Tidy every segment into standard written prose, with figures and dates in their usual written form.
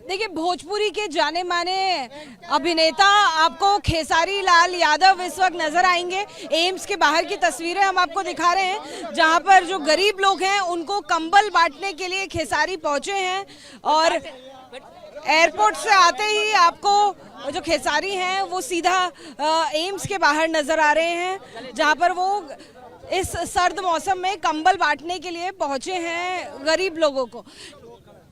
देखिए, भोजपुरी के जाने माने अभिनेता आपको खेसारी लाल यादव इस वक्त नजर आएंगे। एम्स के बाहर की तस्वीरें हम आपको दिखा रहे हैं, जहां पर जो गरीब लोग हैं उनको कंबल बांटने के लिए खेसारी पहुंचे हैं। और एयरपोर्ट से आते ही आपको जो खेसारी हैं वो सीधा एम्स के बाहर नजर आ रहे हैं, जहां पर वो इस सर्द मौसम में कंबल बांटने के लिए पहुंचे हैं गरीब लोगों को।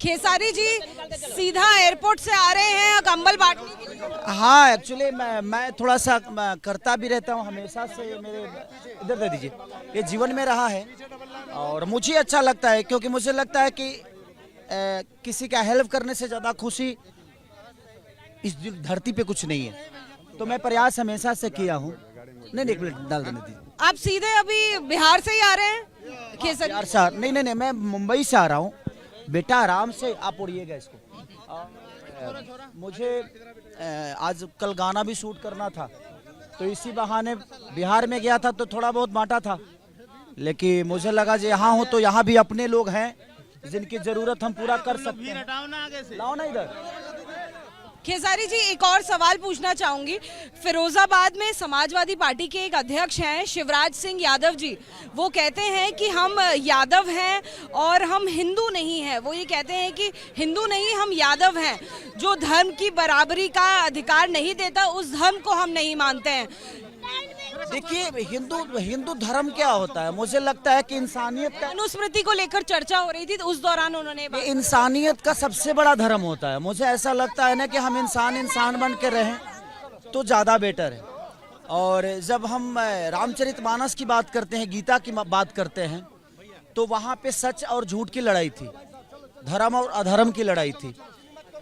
खेसारी जी सीधा एयरपोर्ट से आ रहे हैं कंबल बांटने के लिए। हाँ, एक्चुअली मैं थोड़ा सा करता भी रहता हूँ हमेशा से। मेरे इधर दे दीजिए, ये जीवन में रहा है और मुझे अच्छा लगता है, क्योंकि मुझे लगता है कि किसी का हेल्प करने से ज़्यादा खुशी इस धरती पे कुछ नहीं है। तो मैं प्रयास हमेशा से किया हूँ। नहीं, एक मिनट डाल देने दीजिए। आप सीधे अभी बिहार से ही आ रहे हैं खेसारी? यार सर, नहीं, मैं मुंबई से आ रहा हूँ। बेटा आराम से आप उड़िएगा इसको। मुझे आज कल गाना भी शूट करना था, तो इसी बहाने बिहार में गया था, तो थोड़ा बहुत बांटा था। लेकिन मुझे लगा जो यहाँ हूँ तो यहाँ भी अपने लोग हैं जिनकी जरूरत हम पूरा कर सकते हैं। लाओ ना इधर। खेसारी जी, एक और सवाल पूछना चाहूंगी। फिरोजाबाद में समाजवादी पार्टी के एक अध्यक्ष हैं शिवराज सिंह यादव जी, वो कहते हैं कि हम यादव हैं और हम हिंदू नहीं हैं। वो ये कहते हैं कि हिंदू नहीं, हम यादव हैं। जो धर्म की बराबरी का अधिकार नहीं देता उस धर्म को हम नहीं मानते हैं। देखिए, हिंदू धर्म क्या होता है? मुझे लगता है कि इंसानियत का, अनुस्मृति को लेकर चर्चा हो रही थी, तो उस दौरान उन्होंने ये इंसानियत का सबसे बड़ा धर्म होता है। मुझे ऐसा लगता है ना कि हम इंसान बन के रहें तो ज़्यादा बेटर है। और जब हम रामचरितमानस की बात करते हैं, गीता की बात करते हैं, तो वहाँ पे सच और झूठ की लड़ाई थी, धर्म और अधर्म की लड़ाई थी।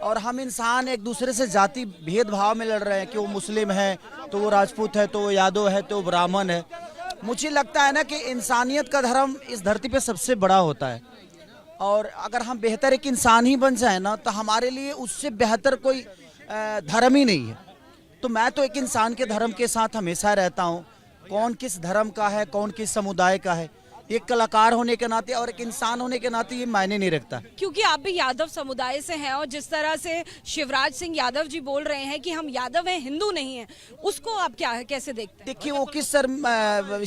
और हम इंसान एक दूसरे से जाति भेदभाव में लड़ रहे हैं कि वो मुस्लिम है तो वो राजपूत है, तो वो यादव है, तो वो ब्राह्मण है। मुझे लगता है ना कि इंसानियत का धर्म इस धरती पे सबसे बड़ा होता है। और अगर हम बेहतर एक इंसान ही बन जाए ना, तो हमारे लिए उससे बेहतर कोई धर्म ही नहीं है। तो मैं तो एक इंसान के धर्म के साथ हमेशा रहता हूँ। कौन किस धर्म का है, कौन किस समुदाय का है, एक कलाकार होने के नाते और एक इंसान होने के नाते ये मायने नहीं रखता। क्योंकि आप भी यादव समुदाय से हैं, और जिस तरह से शिवराज सिंह यादव जी बोल रहे हैं कि हम यादव हैं, हिंदू नहीं हैं, उसको आप कैसे देखते हैं? देखिए, वो किस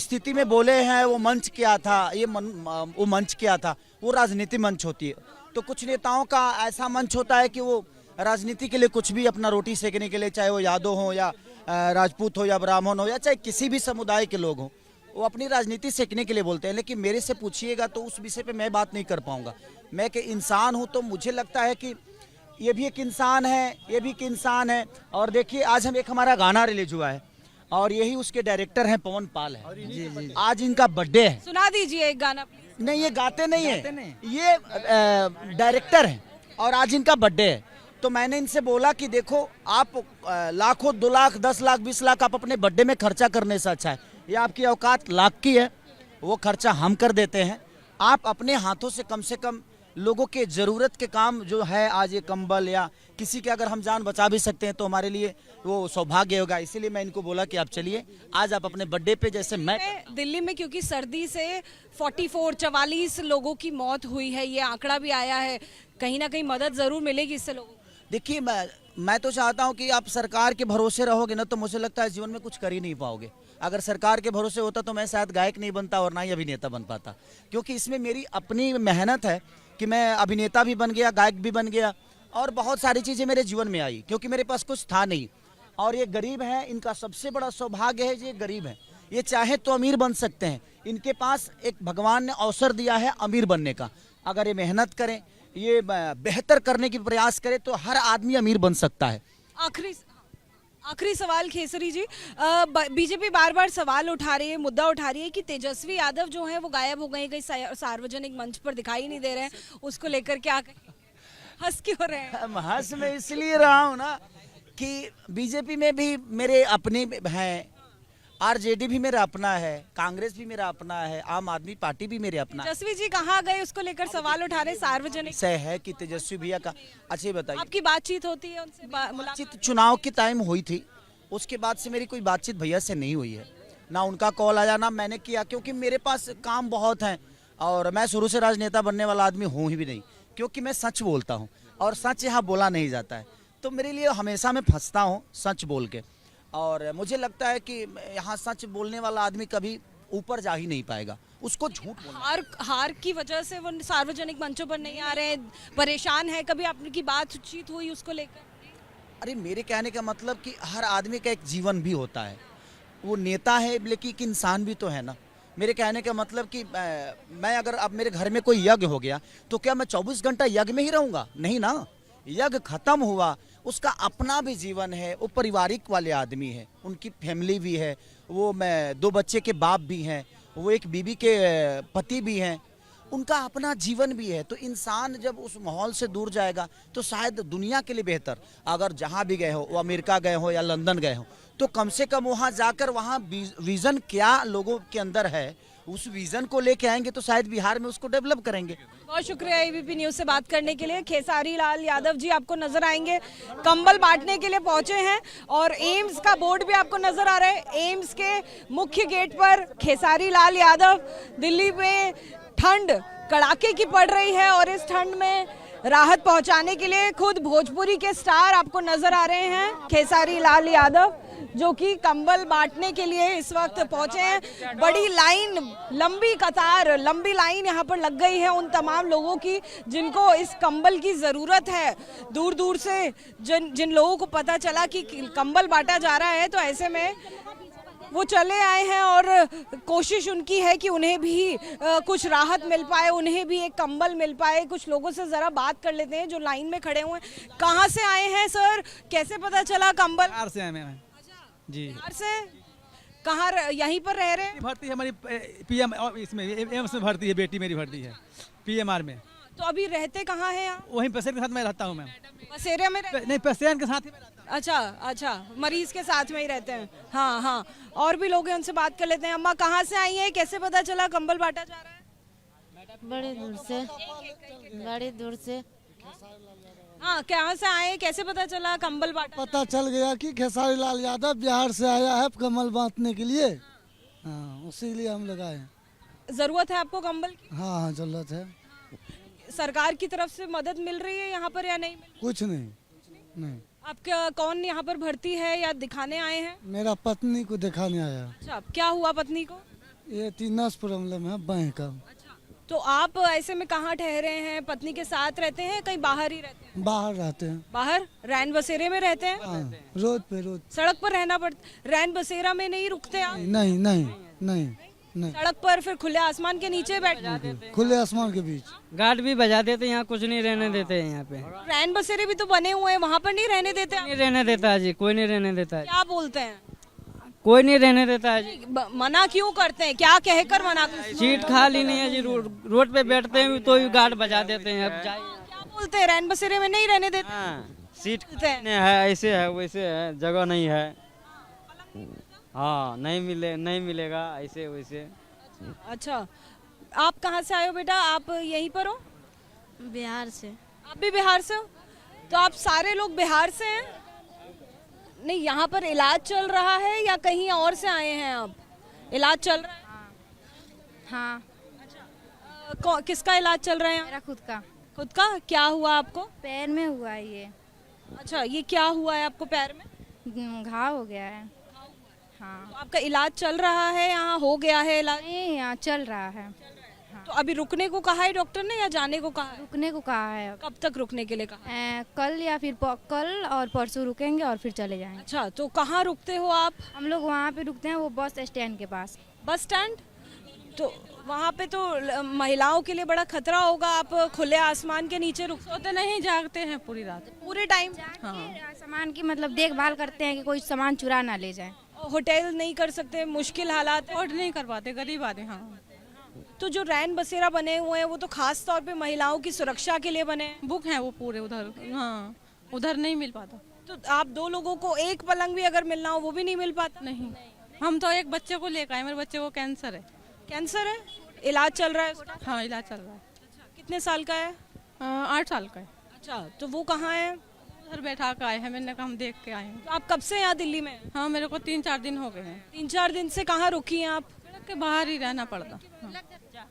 स्थिति में बोले हैं, वो मंच क्या था, वो मंच क्या था? वो राजनीति मंच होती है। तो कुछ नेताओं का ऐसा मंच होता है कि वो राजनीति के लिए कुछ भी, अपना रोटी सेकने के लिए, चाहे वो यादव हो या राजपूत हो या ब्राह्मण हो या चाहे किसी भी समुदाय के लोग हों, वो अपनी राजनीति सीखने के लिए बोलते हैं। लेकिन मेरे से पूछिएगा तो उस विषय पे मैं बात नहीं कर पाऊंगा। मैं कि इंसान हूं, तो मुझे लगता है कि ये भी एक इंसान है, ये भी एक इंसान है। और देखिए, आज हम हमारा गाना रिलीज हुआ है और यही उसके डायरेक्टर हैं, पवन पाल है जी। आज इनका बर्थडे है। सुना दीजिए एक गाना। नहीं, ये गाते नहीं है, ये डायरेक्टर है और आज इनका बर्थडे है। तो मैंने इनसे बोला कि देखो, आप लाखों, 2 लाख, 10 लाख, 20 लाख आप अपने बर्थडे में खर्चा करने से अच्छा है, ये आपकी औकात लाख की है, वो खर्चा हम कर देते हैं। आप अपने हाथों से कम लोगों के ज़रूरत के काम जो है, आज ये कंबल या किसी के अगर हम जान बचा भी सकते हैं तो हमारे लिए वो सौभाग्य होगा। इसीलिए मैं इनको बोला कि आप चलिए, आज आप अपने बर्थडे पे, जैसे मैं दिल्ली में क्योंकि सर्दी से 44 लोगों की मौत हुई है, ये आंकड़ा भी आया है, कहीं ना कहीं मदद ज़रूर मिलेगी इससे लोगों को। देखिए, मैं तो चाहता हूं कि आप सरकार के भरोसे रहोगे ना, तो मुझे लगता है जीवन में कुछ कर ही नहीं पाओगे। अगर सरकार के भरोसे होता तो मैं शायद गायक नहीं बनता और ना ही अभिनेता बन पाता, क्योंकि इसमें मेरी अपनी मेहनत है कि मैं अभिनेता भी बन गया, गायक भी बन गया, और बहुत सारी चीज़ें मेरे जीवन में आई, क्योंकि मेरे पास कुछ था नहीं। और ये गरीब हैं, इनका सबसे बड़ा सौभाग्य है, ये गरीब हैं, ये चाहे तो अमीर बन सकते हैं। इनके पास एक भगवान ने अवसर दिया है अमीर बनने का। अगर ये मेहनत करें, ये बेहतर करने की प्रयास करे, तो हर आदमी अमीर बन सकता है। आखिरी सवाल खेसरी जी, बीजेपी बार बार सवाल उठा रही है, मुद्दा उठा रही है कि तेजस्वी यादव जो है वो गायब हो गए, कहीं सार्वजनिक मंच पर दिखाई नहीं दे रहे हैं, उसको लेकर क्या हंस क्यों रहे हैं? हंस में इसलिए रहा हूँ ना कि बीजेपी में भी मेरे अपने हैं, आरजेडी भी मेरा अपना है, कांग्रेस भी मेरा अपना है, आम आदमी पार्टी भी मेरे अपना है। तेजस्वी जी कहाँ गए, उसको लेकर सवाल उठा रहे सार्वजनिक से है कि तेजस्वी भैया का। अच्छा, ये बताइए, आपकी बातचीत होती है उनसे? बातचीत चुनाव के टाइम हुई थी, उसके बाद से मेरी कोई बातचीत भैया से नहीं हुई है, ना उनका कॉल आया ना मैंने किया, क्योंकि मेरे पास काम बहुत हैं और मैं शुरू से राजनेता बनने वाला आदमी हूँ ही भी नहीं, क्योंकि मैं सच बोलता हूँ और सच यहाँ बोला नहीं जाता है। तो मेरे लिए हमेशा मैं फंसता हूँ सच बोल के, और मुझे लगता है कि यहाँ सच बोलने वाला आदमी कभी ऊपर जा ही नहीं पाएगा, उसको झूठ बोलना। हार की वजह से वो सार्वजनिक मंचों पर नहीं आ रहे हैं, परेशान है। कभी आपकी बातचीत हुई उसको लेकर? अरे मेरे कहने का मतलब कि हर आदमी का एक जीवन भी होता है, वो नेता है लेकिन एक इंसान भी तो है ना। मेरे कहने का मतलब कि मैं अगर अब मेरे घर में कोई यज्ञ हो गया तो क्या मैं 24 घंटा यज्ञ में ही रहूंगा? नहीं ना, यज्ञ खत्म हुआ, उसका अपना भी जीवन है, वो पारिवारिक वाले आदमी है, उनकी फैमिली भी है, वो मैं 2 बच्चे के बाप भी हैं, वो एक बीवी के पति भी हैं, उनका अपना जीवन भी है। तो इंसान जब उस माहौल से दूर जाएगा तो शायद दुनिया के लिए बेहतर, अगर जहाँ भी गए हो, वो अमेरिका गए हो या लंदन गए हो, तो कम से कम वहाँ जाकर वहाँ विजन क्या लोगों के अंदर है, उस विजन को लेके आएंगे तो शायद बिहार में उसको डेवलप करेंगे। बहुत शुक्रिया एबीपी न्यूज से बात करने के लिए। खेसारी लाल यादव जी आपको नजर आएंगे, कंबल बांटने के लिए पहुंचे हैं, और एम्स का बोर्ड भी आपको नजर आ रहा है। एम्स के मुख्य गेट पर खेसारी लाल यादव। दिल्ली में ठंड कड़ाके की पड़ रही है, और इस ठंड में राहत पहुंचाने के लिए खुद भोजपुरी के स्टार आपको नजर आ रहे हैं, खेसारी लाल यादव, जो कि कंबल बांटने के लिए इस वक्त पहुंचे हैं। बड़ी लाइन, लंबी कतार, लंबी लाइन यहाँ पर लग गई है उन तमाम लोगों की जिनको इस कंबल की ज़रूरत है। दूर दूर से जिन लोगों को पता चला कि कंबल बांटा जा रहा है, तो ऐसे में वो चले आए हैं, और कोशिश उनकी है कि उन्हें भी कुछ राहत मिल पाए, उन्हें भी एक कंबल मिल पाए। कुछ लोगों से ज़रा बात कर लेते हैं जो लाइन में खड़े हुए हैं। कहाँ से आए हैं सर, कैसे पता चला कंबल? बिहार से आए मैं जी। बिहार से? कहाँ यहीं पर रह रहे हैं? भर्ती है हमारी पीएम, इसमें एम्स में भर्ती है, बेटी मेरी भर्ती है पीएमआर में। तो अभी रहते कहाँ हैं आप? वहीं पेशेंट के साथ मैं रहता हूँ मैं। बसेरा में नहीं, पेशेंट के साथ ही मैं रहता हूँ। अच्छा अच्छा, मरीज के साथ में ही रहते हैं। हाँ हाँ, और भी लोग हैं, उनसे बात कर लेते हैं। अम्मा कहाँ से आई हैं, कैसे पता चला कंबल बांटा जा रहा है? बड़े दूर से, बड़ी दूर से। हाँ, कहाँ से आए, कैसे पता चला कंबल बांटा? पता चल गया कि खेसारी लाल यादव बिहार से आया है कमल बांटने के लिए। हाँ, उसीलिए हम लोग आए हैं। जरूरत है आपको कंबल की? हाँ हाँ, जरूरत है। सरकार की तरफ से मदद मिल रही है यहाँ पर या नहीं? कुछ नहीं, नहीं। आपका कौन यहाँ पर भर्ती है या दिखाने आए हैं? मेरा पत्नी को दिखाने आया। अच्छा, क्या हुआ पत्नी को? ये तीनस प्रॉब्लम है बैंक का। तो आप ऐसे में कहाँ ठहरे हैं? पत्नी के साथ रहते हैं, कहीं बाहर ही रहते हैं? बाहर रहते हैं। बाहर रैन बसेरे में रहते हैं? हाँ, रोड पे रोड। सड़क पर रहना पड़ता? रैन बसेरा में नहीं रुकते आप? नहीं नहीं नहीं नहीं, सड़क पर फिर खुले आसमान के नीचे बैठ? खुले आसमान के बीच। गार्ड भी बजा देते, यहाँ कुछ नहीं रहने देते हैं। यहाँ पे रैन बसेरे भी तो बने हुए हैं, वहाँ पर नहीं रहने देते आप? नहीं रहने देता है जी, कोई नहीं रहने देता है, क्या बोलते हैं? कोई नहीं रहने देता है जी। मना क्यों करते हैं, क्या कहकर मना करते हैं? सीट खाली नहीं है जी, रोड पे बैठते हैं तो भी गार्ड बजा देते हैं। अब जाइए। क्या बोलते हैं, रैन बसेरे में नहीं रहने देते? हाँ, सीट बोलते हैं। नहीं है, ऐसे है वैसे है, जगह नहीं है। हाँ, नहीं मिलेगा ऐसे वैसे। अच्छा, आप कहाँ से आए हो बेटा? आप यहीं पर हो? बिहार से। आप भी बिहार से हो? तो आप सारे लोग बिहार से हैं? नहीं, यहाँ पर इलाज चल रहा है या कहीं और से आए हैं आप? इलाज चल रहा है? हाँ, किसका इलाज चल रहा है यहाँ? मेरा खुद का। खुद का? क्या हुआ आपको? पैर में हुआ है ये, अच्छा, ये क्या हुआ है आपको पैर में? घाव हो गया है। हाँ, तो आपका इलाज चल रहा है यहाँ, हो गया है इलाज? नहीं, यहाँ चल रहा है। तो अभी रुकने को कहा है डॉक्टर ने या जाने को कहा है? रुकने को कहा है। कब तक रुकने के लिए कहा है? कल या फिर कल और परसों रुकेंगे और फिर चले जाएंगे। अच्छा, तो कहाँ रुकते हो आप? हम लोग वहाँ पे रुकते हैं, वो बस स्टैंड के पास। Bus stand? तो वहाँ पे तो महिलाओं के लिए बड़ा खतरा होगा, आप खुले आसमान के नीचे रुक सोते नहीं, जागते हैं पूरी रात। पूरे टाइम? सामान की मतलब देखभाल करते हैं कि कोई सामान चुरा ना ले जाए। होटल नहीं कर सकते, मुश्किल हालात है। अफोर्ड नहीं कर पाते, गरीब आदमी। हाँ, तो जो रैन बसेरा बने हुए हैं वो तो खास तौर पे महिलाओं की सुरक्षा के लिए बने हैं। बुक हैं वो पूरे उधर। हाँ, उधर नहीं मिल पाता। तो आप 2 लोगों को एक पलंग भी अगर मिलना हो वो भी नहीं मिल पाता? नहीं, हम तो एक बच्चे को लेकर आए, मेरे बच्चे को कैंसर है। कैंसर है? इलाज चल रहा है उसका? हाँ, इलाज चल रहा है। कितने साल का है? 8 साल का है। अच्छा, तो वो कहाँ है? उधर बैठा कर आए हैं, मैंने कहा हम देख के आए हैं। तो आप कब से यहाँ दिल्ली में हैं? हाँ, मेरे को 3-4 दिन हो गए हैं। 3-4 दिन से कहाँ रुकी हैं आप? सड़क के बाहर ही रहना पड़ता। हाँ,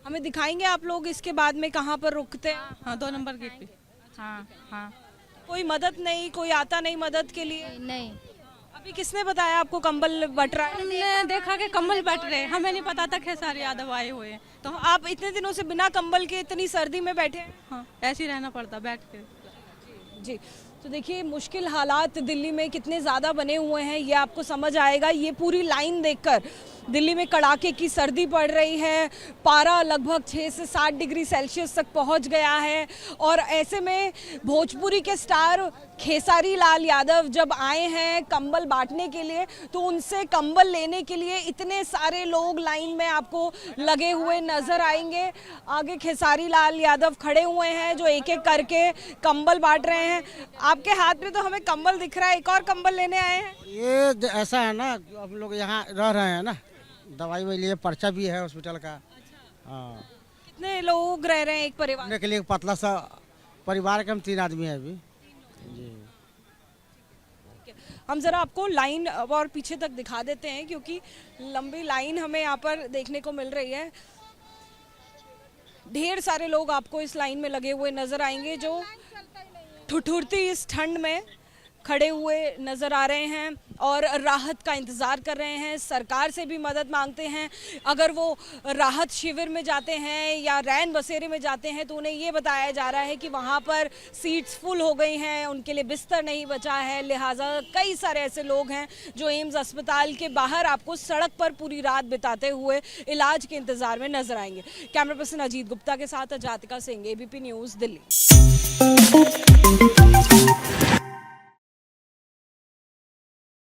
हमें दिखाएंगे आप लोग इसके बाद में कहाँ पर रुकते हैं? हाँ, 2 नंबर गेट पे। हाँ हाँ। कोई मदद नहीं, कोई आता नहीं मदद के लिए? नहीं, अभी किसने बताया आपको कंबल बट रहा है? हमने देखा कि कम्बल बट रहे, हमें नहीं पता था खेसारी यादव आए हुए हैं। तो आप इतने दिनों से बिना कंबल के इतनी सर्दी में बैठे हैं? हाँ, ऐसे ही रहना पड़ता बैठ के। जी, तो देखिए मुश्किल हालात दिल्ली में कितने ज़्यादा बने हुए हैं ये आपको समझ आएगा। ये पूरी लाइन देखकर दिल्ली में कड़ाके की सर्दी पड़ रही है, पारा लगभग 6 से 7 डिग्री सेल्सियस तक पहुंच गया है। और ऐसे में भोजपुरी के स्टार खेसारी लाल यादव जब आए हैं कंबल बांटने के लिए, तो उनसे कंबल लेने के लिए इतने सारे लोग लाइन में आपको लगे हुए नजर आएंगे। आगे खेसारी लाल यादव खड़े हुए हैं जो एक एक करके कंबल बांट रहे हैं। आपके हाथ में तो हमें कंबल दिख रहा है, एक और कंबल लेने आए हैं? ये ऐसा है ना, हम लोग यहाँ रह रहे हैं ना, दवाई के लिए पर्चा भी है हॉस्पिटल का। हाँ, कितने लोग रह रहे हैं एक परिवार? रहने के लिए पतला सा परिवार के हम 3 आदमी हैं अभी जी। हम जरा आपको लाइन और पीछे तक दिखा देते हैं क्योंकि लंबी लाइन हमें यहाँ पर देखने को मिल रही है। ढेर सारे लोग आपको इस लाइन में लगे हुए नजर आएंगे जो ठुठुरती इस ठंड में खड़े हुए नजर आ रहे हैं और राहत का इंतज़ार कर रहे हैं। सरकार से भी मदद मांगते हैं। अगर वो राहत शिविर में जाते हैं या रैन बसेरे में जाते हैं तो उन्हें ये बताया जा रहा है कि वहाँ पर सीट्स फुल हो गई हैं, उनके लिए बिस्तर नहीं बचा है। लिहाजा कई सारे ऐसे लोग हैं जो एम्स अस्पताल के बाहर आपको सड़क पर पूरी रात बिताते हुए इलाज के इंतज़ार में नजर आएंगे। कैमरा पर्सन अजीत गुप्ता के साथ अजातिका सिंह, ABP न्यूज़, दिल्ली।